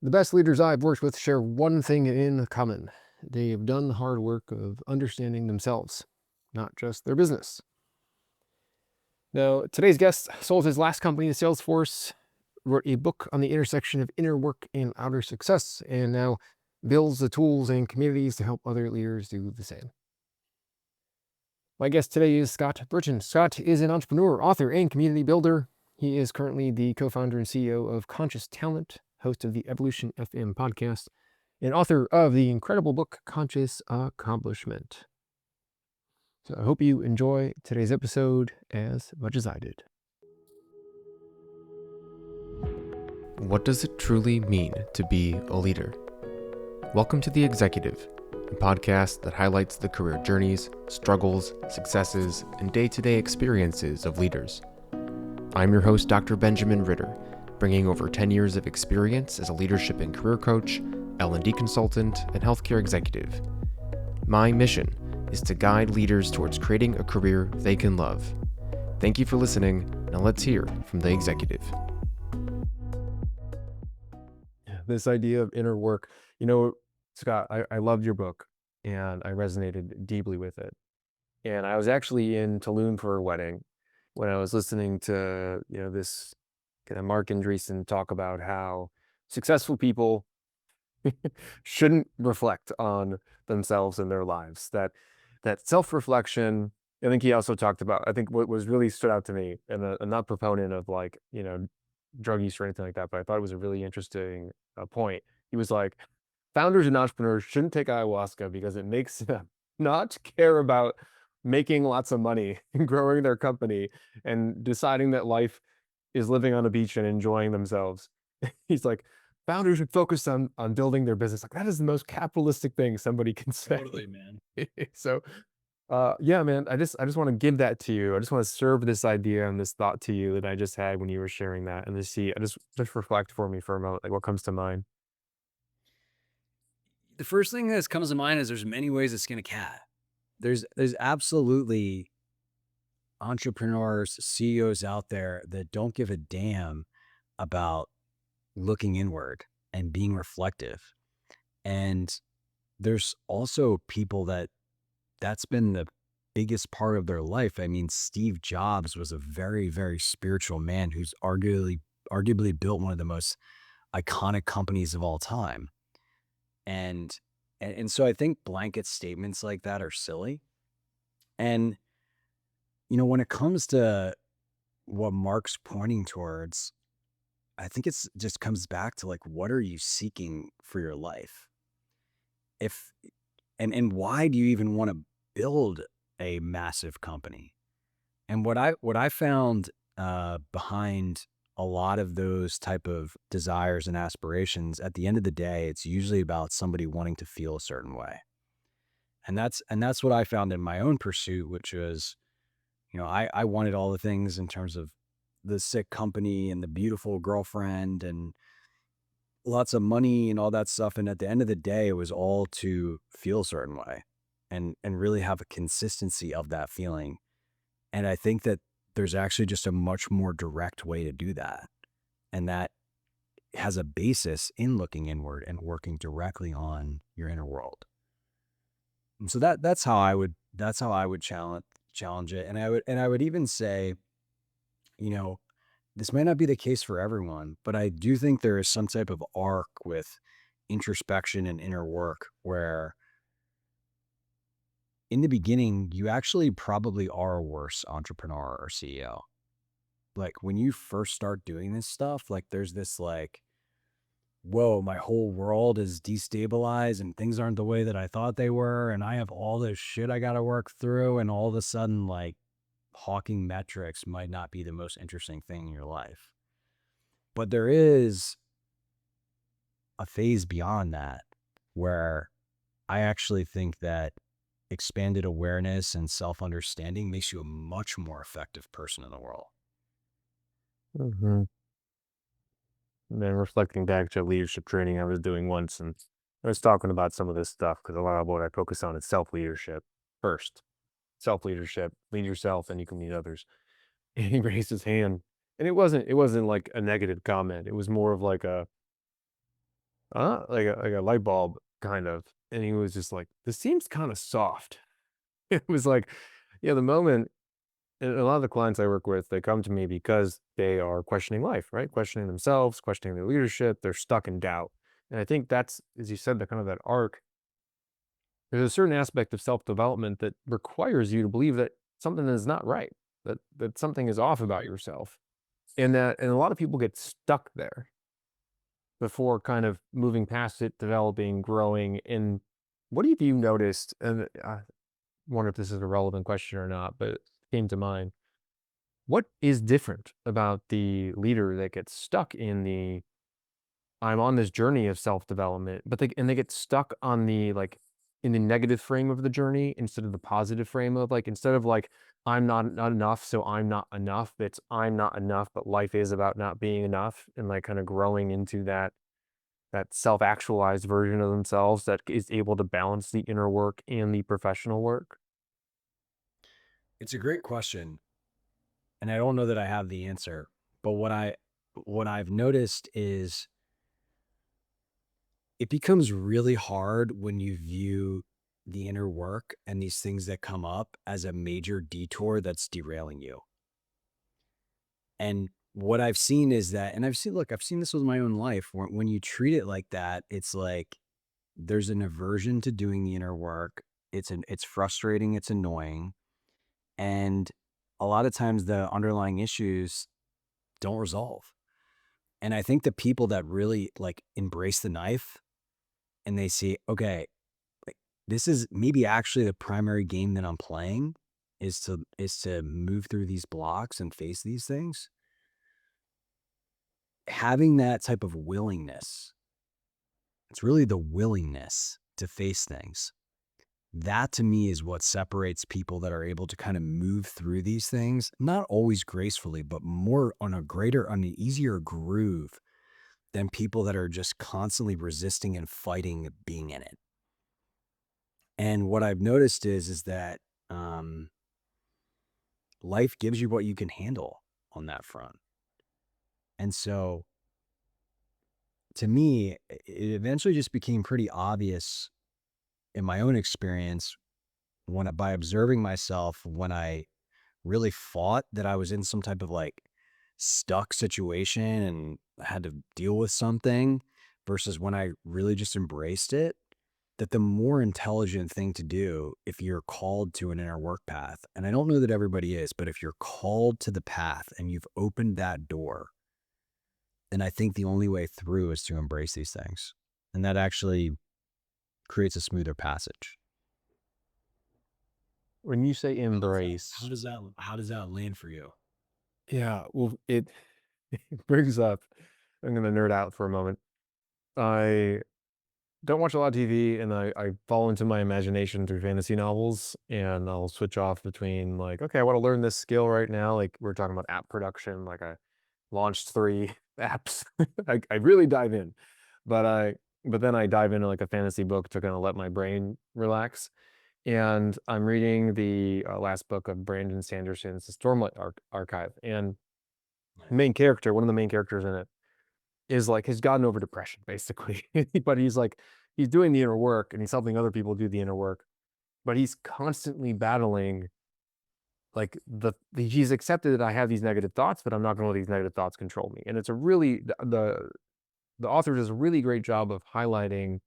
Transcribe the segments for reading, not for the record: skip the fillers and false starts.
The best leaders I've worked with share one thing in common. They have done the hard work of understanding themselves, not just their business. Now, today's guest sold his last company to Salesforce, wrote a book on the intersection of inner work and outer success, and now builds the tools and communities to help other leaders do the same. My guest today is Scott Britton. Scott is an entrepreneur, author, and community builder. He is currently the co-founder and CEO of Conscious Talent, host of the Evolution FM podcast, and author of the incredible book, Conscious Accomplishment. So I hope you enjoy today's episode as much as I did. What does it truly mean to be a leader? Welcome to The Executive, a podcast that highlights the career journeys, struggles, successes, and day-to-day experiences of leaders. I'm your host, Dr. Benjamin Ritter, bringing over 10 years of experience as a leadership and career coach, L&D consultant, and healthcare executive. My mission is to guide leaders towards creating a career they can love. Thank you for listening. Now let's hear from the executive. This idea of inner work, Scott, I loved your book and I resonated deeply with it. And I was actually in Tulum for a wedding when I was listening to, this kind of Mark Andreessen talk about how successful people shouldn't reflect on themselves and their lives. That self-reflection. I think he also talked about, I think what was really stood out to me, and I'm not proponent of drug use or anything like that, but I thought it was a really interesting point. He was like, founders and entrepreneurs shouldn't take ayahuasca because it makes them not care about making lots of money and growing their company and deciding that life is living on a beach and enjoying themselves. He's like, founders should focus on building their business. Like, that is the most capitalistic thing somebody can say. Totally, man. So, yeah, man, I just want to give that to you. I just want to serve this idea and this thought to you that I just had when you were sharing that, and just reflect for me for a moment, like what comes to mind. The first thing that comes to mind is there's many ways to skin a cat. There's absolutely entrepreneurs, CEOs out there that don't give a damn about looking inward and being reflective. And there's also people that's been the biggest part of their life. I mean, Steve Jobs was a very, very spiritual man who's arguably built one of the most iconic companies of all time. And and so I think blanket statements like that are silly. And when it comes to what Mark's pointing towards, I think it's just comes back to like, what are you seeking for your life? If and why do you even want to build a massive company? And what I found behind a lot of those type of desires and aspirations, at the end of the day, it's usually about somebody wanting to feel a certain way. And that's what I found in my own pursuit, which was, I wanted all the things in terms of the sick company and the beautiful girlfriend and lots of money and all that stuff. And at the end of the day, it was all to feel a certain way and really have a consistency of that feeling. And I think that there's actually just a much more direct way to do that. And that has a basis in looking inward and working directly on your inner world. And so that's how I would challenge it. And I would even say, you know, this may not be the case for everyone, but I do think there is some type of arc with introspection and inner work where in the beginning, you actually probably are a worse entrepreneur or CEO. Like when you first start doing this stuff, like there's this like, whoa, my whole world is destabilized and things aren't the way that I thought they were. And I have all this shit I got to work through. And all of a sudden, like hawking metrics might not be the most interesting thing in your life. But there is a phase beyond that where I actually think that expanded awareness and self understanding makes you a much more effective person in the world. Hmm. And then reflecting back to leadership training I was doing once, and I was talking about some of this stuff because a lot of what I focus on is self leadership first. Self leadership, lead yourself, and you can lead others. And he raised his hand, and it wasn't like a negative comment. It was more of like a like a light bulb, kind of. And he was just like, "This seems kind of soft." It was like, yeah, the moment and a lot of the clients I work with, they come to me because they are questioning life, right? Questioning themselves, questioning their leadership. They're stuck in doubt. And I think that's, as you said, the kind of that arc. There's a certain aspect of self-development that requires you to believe that something is not right, that something is off about yourself. And a lot of people get stuck there before kind of moving past it, developing, growing. And what have you noticed? And I wonder if this is a relevant question or not, but it came to mind. What is different about the leader that gets stuck in the I'm on this journey of self-development, but they get stuck on the like in the negative frame of the journey instead of the positive frame of like instead of like I'm not enough, so I'm not enough. It's I'm not enough, but life is about not being enough and like kind of growing into that self-actualized version of themselves that is able to balance the inner work and the professional work. It's a great question, and I don't know that I have the answer, but what I've noticed is it becomes really hard when you view the inner work and these things that come up as a major detour that's derailing you. And what I've seen is that, and I've seen this with my own life. When you treat it like that, it's like there's an aversion to doing the inner work. It's frustrating, it's annoying, and a lot of times the underlying issues don't resolve. And I think the people that really like embrace the knife and they see, okay, like this is maybe actually the primary game that I'm playing is to move through these blocks and face these things. Having that type of willingness, it's really the willingness to face things. That to me is what separates people that are able to kind of move through these things, not always gracefully, but more on an easier groove than people that are just constantly resisting and fighting being in it. And what I've noticed is that um, life gives you what you can handle on that front. And so to me, it eventually just became pretty obvious in my own experience by observing myself when I really fought that I was in some type of like stuck situation and had to deal with something versus when I really just embraced it, that the more intelligent thing to do if you're called to an inner work path, and I don't know that everybody is, but if you're called to the path and you've opened that door, then I think the only way through is to embrace these things. And that actually creates a smoother passage. When you say How embrace, does that how does that land for you? yeah, well, it it brings up I'm gonna nerd out for a moment. I don't watch a lot of TV, and I fall into my imagination through fantasy novels, and I'll switch off between, like, "Okay, I wanna learn this skill right now," like, we're talking about app production, like, I launched 3 apps. I really dive in, but but then I dive into, like, a fantasy book to kinda let my brain relax, and I'm reading the, last book of Brandon Sanderson's The Stormlight Archive, and Nice. one of the main characters in it is, like, has gotten over depression, basically. But he's, like he's doing the inner work, and he's helping other people do the inner work, but he's constantly battling, like, he's accepted that I have these negative thoughts, but I'm not gonna let these negative thoughts control me, and it's a really the author does a really great job of highlighting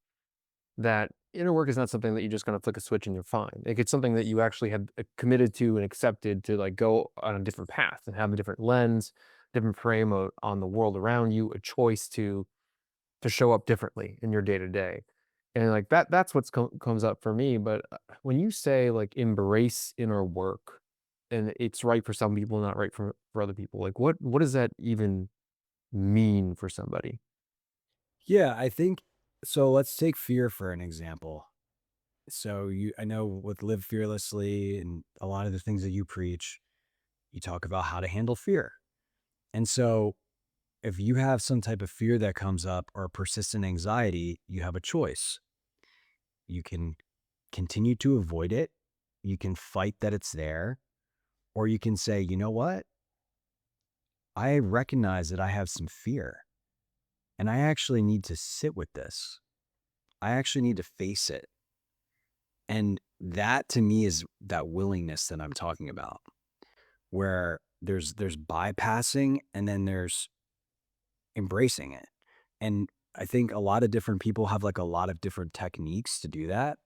that inner work is not something that you're just gonna flick a switch and you're fine. Like, it's something that you actually have, committed to and accepted to, like, go on a different path and have a different lens, different frame on the world around you, a choice to show up differently in your day to day. And like that's what's comes up for me. But when you say like embrace inner work and it's right for some people, not right for other people, like what does that even mean for somebody? Yeah, I think so. Let's take fear for an example. I know with Live Fearlessly and a lot of the things that you preach, you talk about how to handle fear. And so if you have some type of fear that comes up or persistent anxiety, you have a choice. You can continue to avoid it, you can fight that it's there, or you can say, you know what? I recognize that I have some fear. and I actually need to sit with this. I actually need to face it. And that to me is that willingness that I'm talking about, where there's bypassing and then there's embracing it. And I think a lot of different people have like a lot of different techniques to do that.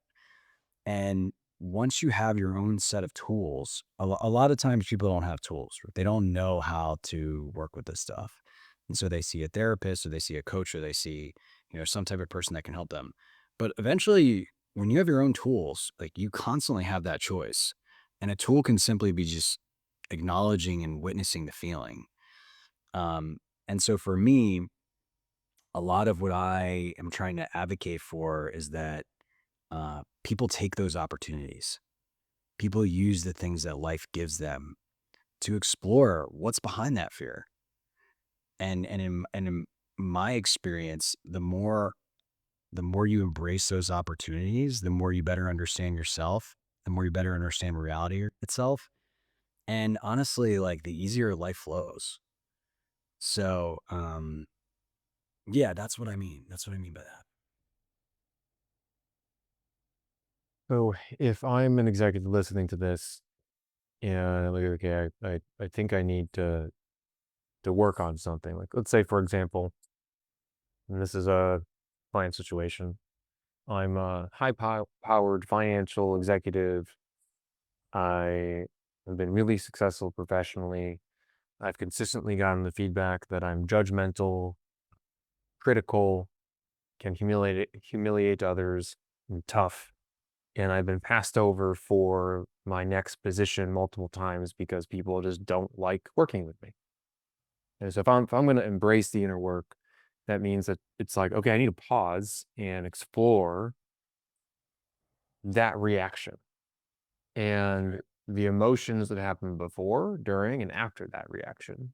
And once you have your own set of tools, a lot of times people don't have tools. They don't know how to work with this stuff. And so they see a therapist or they see a coach or they see, some type of person that can help them. But eventually, when you have your own tools, like you constantly have that choice. And a tool can simply be just acknowledging and witnessing the feeling. Um, and so for me, a lot of what I am trying to advocate for is that people take those opportunities. People use the things that life gives them to explore what's behind that fear. And in my experience, the more you embrace those opportunities, the more you better understand yourself, the more you better understand reality itself. And honestly, like the easier life flows. So, yeah, that's what I mean. That's what I mean by that. So if I'm an executive listening to this and I'm like, okay, I think I need to work on something. Like let's say for example, and this is a client situation. I'm a powered financial executive. I have been really successful professionally. I've consistently gotten the feedback that I'm judgmental, critical, can humiliate others, and tough. And I've been passed over for my next position multiple times because people just don't like working with me. And so if I'm going to embrace the inner work, that means that it's like, okay, I need to pause and explore that reaction and the emotions that happened before, during, and after that reaction.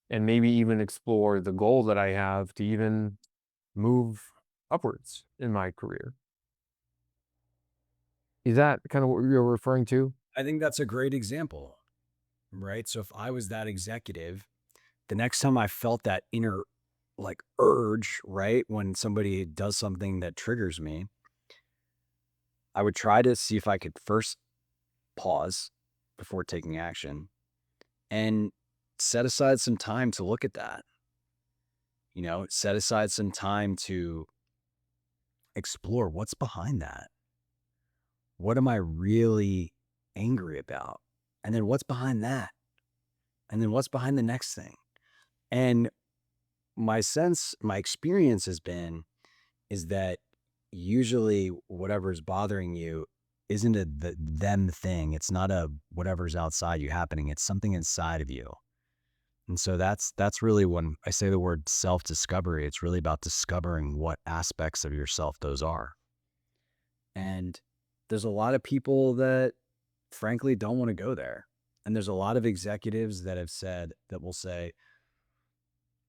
And maybe even explore the goal that I have to even move upwards in my career. Is that kind of what you're referring to? I think that's a great example, right? So if I was that executive, the next time I felt that inner like urge, right? When somebody does something that triggers me, I would try to see if I could first pause before taking action and set aside some time to look at that. Set aside some time to explore what's behind that. What am I really angry about? And then what's behind that? And then what's behind the next thing? And my experience has been is that usually whatever's bothering you isn't the them thing. It's not a whatever's outside you happening. It's something inside of you. And so that's really when I say the word self-discovery, it's really about discovering what aspects of yourself those are. And there's a lot of people that frankly don't want to go there. And there's a lot of executives that have said that will say,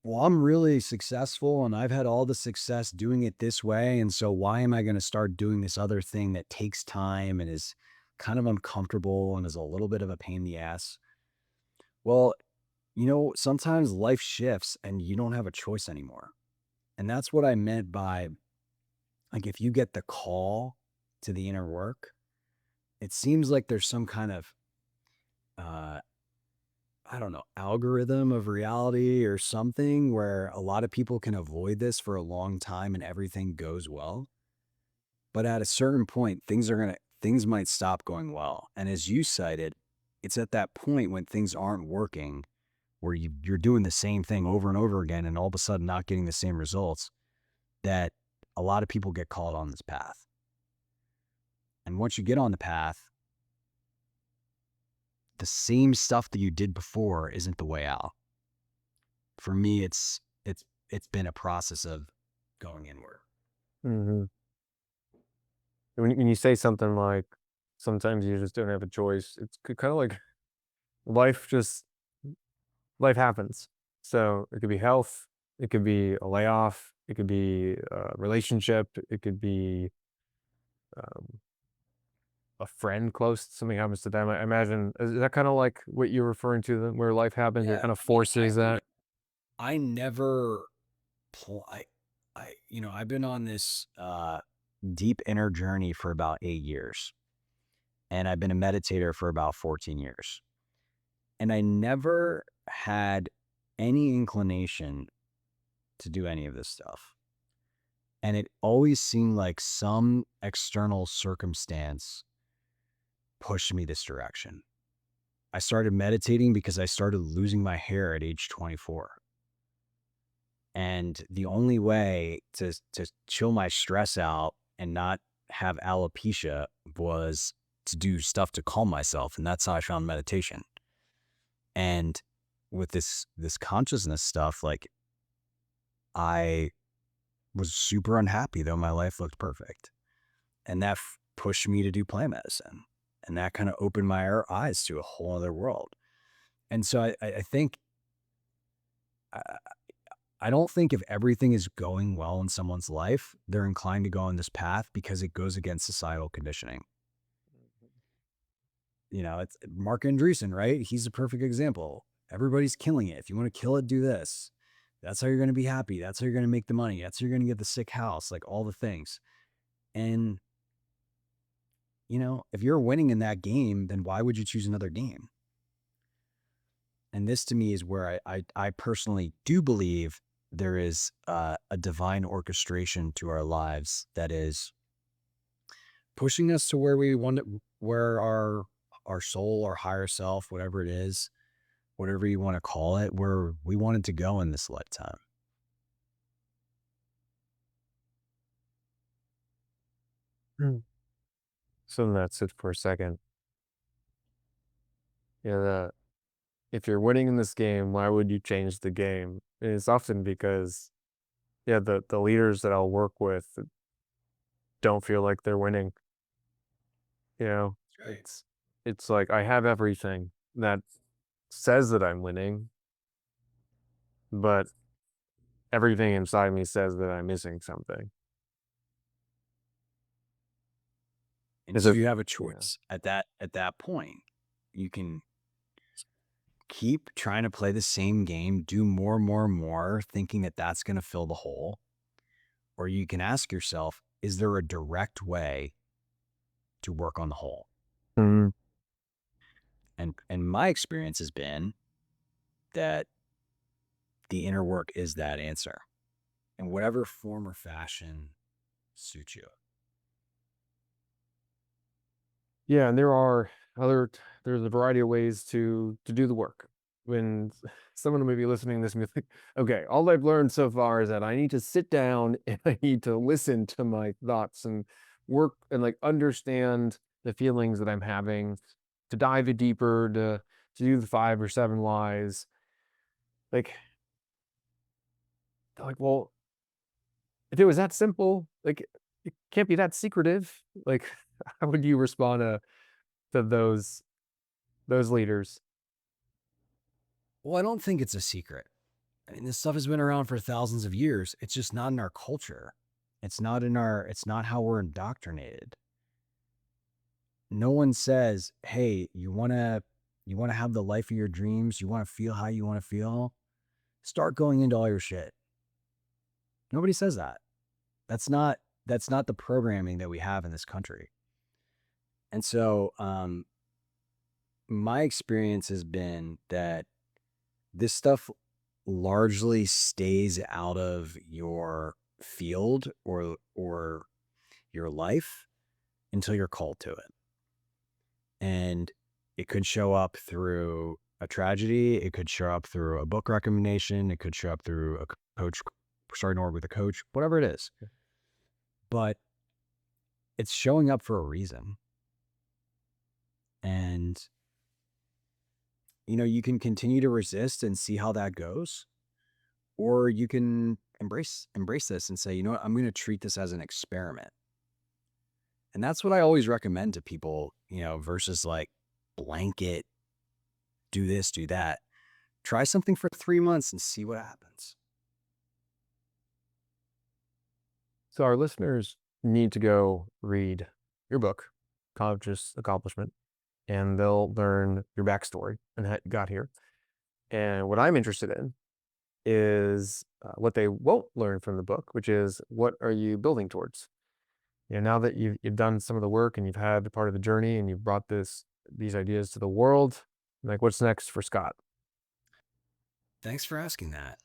well, I'm really successful and I've had all the success doing it this way. And so why am I going to start doing this other thing that takes time and is kind of uncomfortable and is a little bit of a pain in the ass? Well, sometimes life shifts and you don't have a choice anymore. And that's what I meant by like, if you get the call to the inner work, it seems like there's some kind of, uh, I don't know, algorithm of reality or something where a lot of people can avoid this for a long time and everything goes well. But at a certain point, things might stop going well. And as you cited, it's at that point when things aren't working, where you're doing the same thing over and over again and all of a sudden not getting the same results, that a lot of people get caught on this path. And once you get on the path, the same stuff that you did before isn't the way out. For me, it's been a process of going inward. Mhm. When you say something like, "Sometimes you just don't have a choice," it's kinda like life just life happens. So, it could be health, it could be a layoff, it could be a relationship, it could be, um, a friend close, something happens to them. I imagine is that kinda like what you're referring to then where life happens, it Yeah, kind of I mean, forces that? I never I've been on this deep inner journey for about 8 years, and I've been a meditator for about 14 years. And I never had any inclination to do any of this stuff. And it always seemed like some external circumstance pushed me this direction. I started meditating because I started losing my hair at age 24. And the only way to chill my stress out and not have alopecia was to do stuff to calm myself. And that's how I found meditation. And with this consciousness stuff, like I was super unhappy though my life looked perfect. And that pushed me to do plant medicine. And that kind of opened my eyes to a whole other world. And so I think I, I don't think if everything is going well in someone's life, they're inclined to go on this path because it goes against societal conditioning. It's Mark Andreessen, right? He's a perfect example. Everybody's killing it. If you want to kill it, do this. That's how you're going to be happy. That's how you're going to make the money. That's how you're going to get the sick house, like all the things. And, if you're winning in that game, then why would you choose another game? And this to me is where I personally do believe there is a divine orchestration to our lives that is pushing us to where we want to, where our soul, our higher self, whatever it is, whatever you want to call it, where we wanted to go in this lifetime. Mm. So then that's it for a second. Yeah, if you're winning in this game, why would you change the game? And it's often because, yeah, the leaders that I'll work with don't feel like they're winning. You know, Right. it's like I have everything that says that I'm winning, but everything inside me says that I'm missing something. And Is so it? you have a Yeah. choice at that point. You can keep trying to play the same game, do more, more, more, thinking that that's going to fill the hole. Or you can ask yourself, is there a direct way to work on the hole? Mhm. And my experience has been that the inner work is that answer in whatever form or fashion suits you. Yeah, and other there's a variety of ways to do the work. When someone may be listening to this and be like, okay, all I've learned so far is that I need to sit down and I need to listen to my thoughts and work and like understand the feelings that I'm having, to dive deeper, to do the 5 or 7 whys. Like, they're like, well, if it was that simple, like it can't be that secretive. Like, how would you respond to those leaders? Well, I don't think it's a secret. I mean, this stuff has been around for thousands of years. It's just not in our culture. It's not how we're indoctrinated. No one says, "Hey, you want to have the life of your dreams, you want to feel how you want to feel, start going into all your shit." Nobody says that. That's not that's not the programming that we have in this country. And so, my experience has been that this stuff largely stays out of your field or your life until you're called to it. And it could show up through a tragedy, it could show up through a book recommendation, it could show up through a coach starting to work with a coach, whatever it is. But it's showing up for a reason. And you can continue to resist and see how that goes, or you can embrace this and say, you know what, I'm going to treat this as an experiment. And that's what I always recommend to people, versus like blanket, do this, do that. Try something for 3 months and see what happens. So our listeners need to go read your book, Conscious Accomplishment, and they'll learn your backstory and how you got here. And what I'm interested in is what they won't learn from the book, which is what are you building towards? You know, now that you've done some of the work and you've had part of the journey and you've brought these ideas to the world, like what's next for Scott? Thanks for asking that.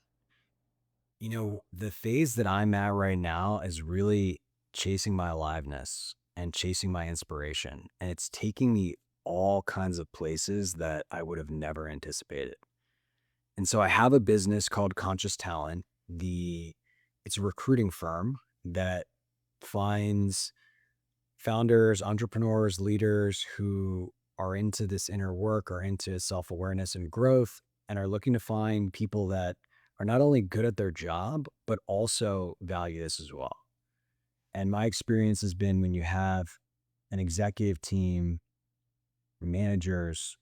The phase that I'm at right now is really chasing my aliveness and chasing my inspiration. And it's taking me all kinds of places that I would have never anticipated. And so I have a business called Conscious Talent. It's a recruiting firm that finds founders, entrepreneurs, leaders who are into this inner work or into self-awareness and growth and are looking to find people that are not only good at their job, but also value this as well. And my experience has been when you have an executive team, managers,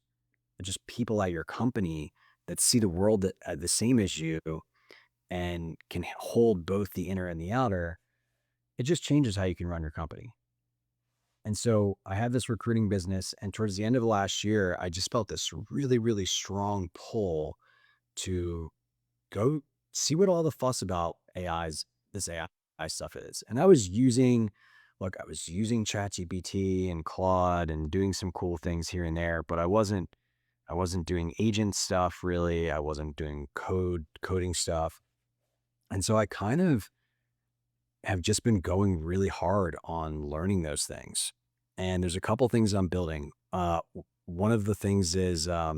just people at your company that see the world the same as you and can hold both the inner and the outer, it just changes how you can run your company. And so I had this recruiting business, and towards the end of last year, I just felt this really, really strong pull to go see what all the fuss about this AI stuff is. And I was using ChatGPT and Claude and doing some cool things here and there, but I wasn't doing agent stuff really. I wasn't doing coding stuff. And so I kind of have just been going really hard on learning those things. And there's a couple things I'm building. One of the things is a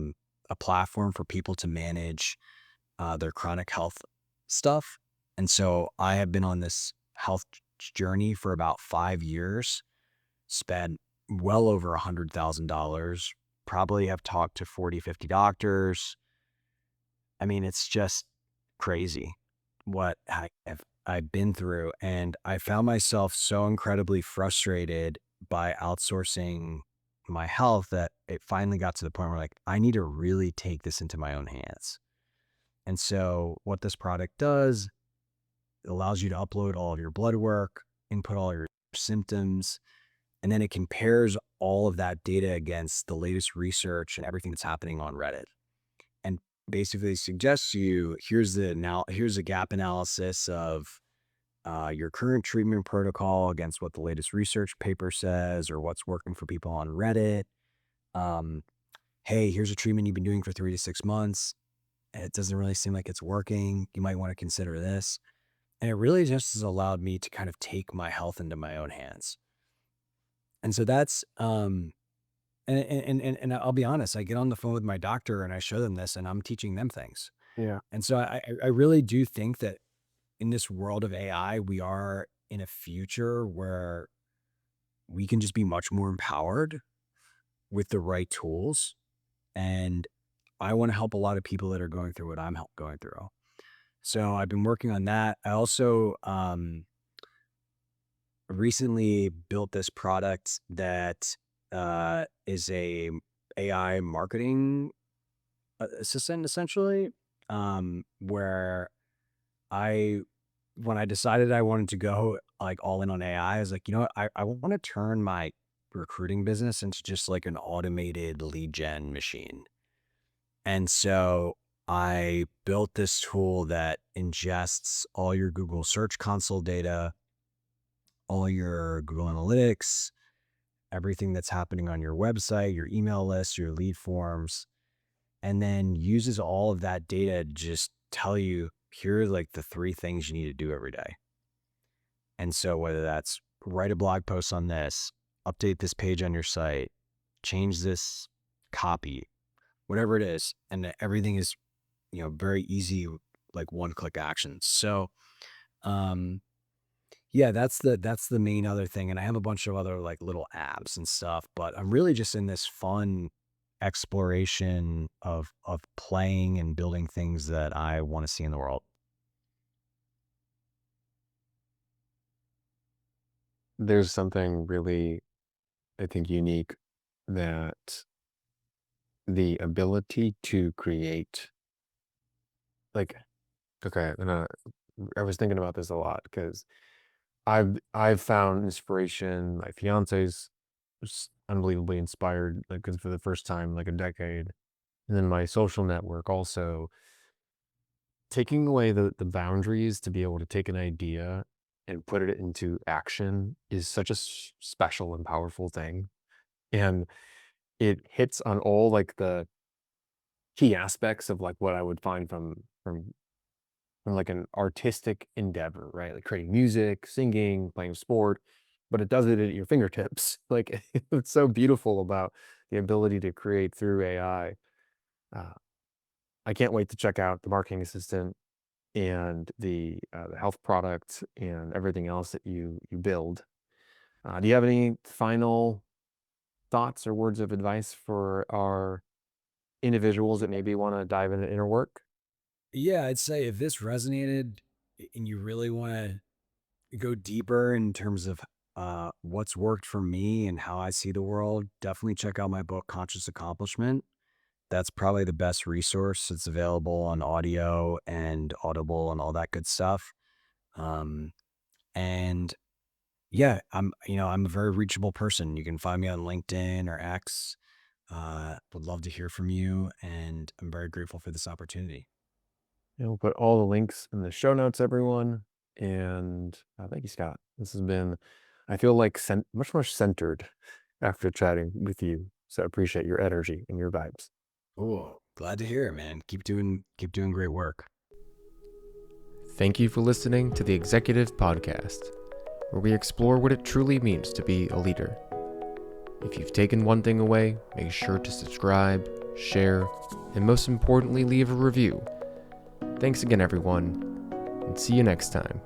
platform for people to manage their chronic health stuff. And so I have been on this health journey for about 5 years, spent well over $100,000, probably have talked to 40, 50 doctors. I mean, it's just crazy what I've been through. And I found myself so incredibly frustrated by outsourcing my health that it finally got to the point where like, I need to really take this into my own hands. And so what this product does, it allows you to upload all of your blood work, input all your symptoms, and then it compares all of that data against the latest research and everything that's happening on Reddit. And basically suggests to you, here's a gap analysis of your current treatment protocol against what the latest research paper says or what's working for people on Reddit. Um, hey, here's a treatment you've been doing for 3 to 6 months. It doesn't really seem like it's working. You might want to consider this. And it really just has allowed me to kind of take my health into my own hands. And so that's and I'll be honest, I get on the phone with my doctor and I show them this and I'm teaching them things. Yeah. And so I really do think that in this world of AI, we are in a future where we can just be much more empowered with the right tools. And I want to help a lot of people that are going through what going through. So I've been working on that. I also recently built this product that is a AI marketing assistant, essentially, where I when I decided I wanted to go like all in on AI, I was like, you know what, I want to turn my recruiting business into just like an automated lead gen machine. And so I built this tool that ingests all your Google Search Console data, all your Google Analytics, everything that's happening on your website, your email list, your lead forms, and then uses all of that data to just tell you, here are like the 3 things you need to do every day. And so whether that's write a blog post on this, update this page on your site, change this copy, whatever it is, and everything is, very easy, like one-click actions. So, um, yeah, that's the main other thing, and I have a bunch of other, like, little apps and stuff, but I'm really just in this fun exploration of playing and building things that I wanna see in the world. There's something really, I think, unique that the ability to create, like, okay, and I was thinking about this a lot because I've found inspiration. My fiance's unbelievably inspired, like, 'cause for the first time in like a decade, and then my social network also. taking away the boundaries to be able to take an idea and put it into action is such a special and powerful thing. And it hits on all like the key aspects of like what I would find from like an artistic endeavor, right? Like creating music, singing, playing sport, but it does it at your fingertips. Like it's so beautiful about the ability to create through AI. Uh, I can't wait to check out the marketing assistant and the health product and everything else that you build. Do you have any final thoughts or words of advice for our individuals that maybe want to dive into inner work? Yeah, I'd say if this resonated and you really want to go deeper in terms of what's worked for me and how I see the world, definitely check out my book, Conscious Accomplishment. That's probably the best resource. It's available on audio and Audible and all that good stuff. Um, and yeah, I'm a very reachable person. You can find me on LinkedIn or X. Would love to hear from you, and I'm very grateful for this opportunity. We'll put all the links in the show notes, everyone. And thank you, Scott. This has been, I feel like, much more centered after chatting with you. So I appreciate your energy and your vibes. Oh, glad to hear it, man. Keep doing great work. Thank you for listening to the Executive Podcast, where we explore what it truly means to be a leader. If you've taken one thing away, make sure to subscribe, share, and most importantly, leave a review. Thanks again, everyone, and see you next time.